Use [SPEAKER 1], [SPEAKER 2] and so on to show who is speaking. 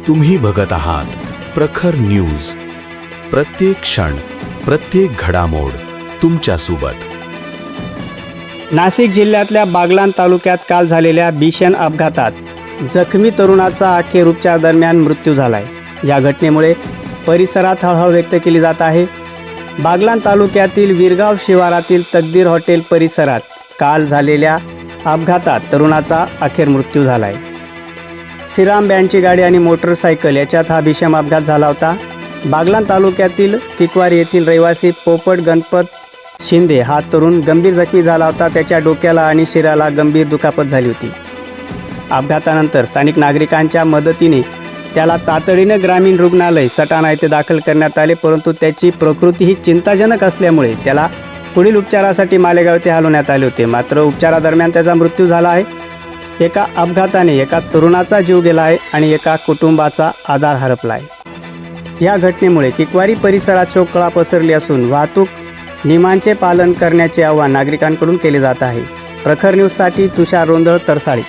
[SPEAKER 1] तुम्ही बघत आहात प्रखर न्यूज. प्रत्येक क्षण, प्रत्येक घडामोड तुमच्या सोबत.
[SPEAKER 2] नाशिक जिल्ह्यातल्या बागलाण तालुक्यात काल झालेल्या भीषण अपघातात जखमी तरुणाचा अखेर उपचार दरम्यान मृत्यू झालाय. या घटनेमुळे परिसरात हळहळ व्यक्त केली जात आहे. बागलाण तालुक्यातील विरगाव शिवारातील तकदीर हॉटेल परिसरात काल झालेल्या अपघातात तरुणाचा अखेर मृत्यू झालाय. श्रीराम बँडची गाडी आणि मोटरसायकल याच्यात हा भीषण अपघात झाला होता. बागलाण तालुक्यातील किकवारी येथील रहिवासी पोपट गणपत शिंदे हा तरुण गंभीर जखमी झाला होता. त्याच्या डोक्याला आणि शिराला गंभीर दुखापत झाली होती. अपघातानंतर स्थानिक नागरिकांच्या मदतीने त्याला तातडीने ग्रामीण रुग्णालय सटाणा येथे दाखल करण्यात आले, परंतु त्याची प्रकृती ही चिंताजनक असल्यामुळे त्याला पुढील उपचारासाठी मालेगाव येथे हलवण्यात आले होते. मात्र उपचारादरम्यान त्याचा मृत्यू झाला आहे. एका अपघाताने एका तरुणाचा जीव गेला आहे आणि एका कुटुंबाचा आधार हरपला आहे. या घटनेमुळे किकवारी परिसरात शोककळा पसरली असून वाहतूक नियमांचे पालन करण्याचे आवाहन नागरिकांकडून केले जात आहे. प्रखर न्यूजसाठी तुषार रोंदळ, तरसाळी.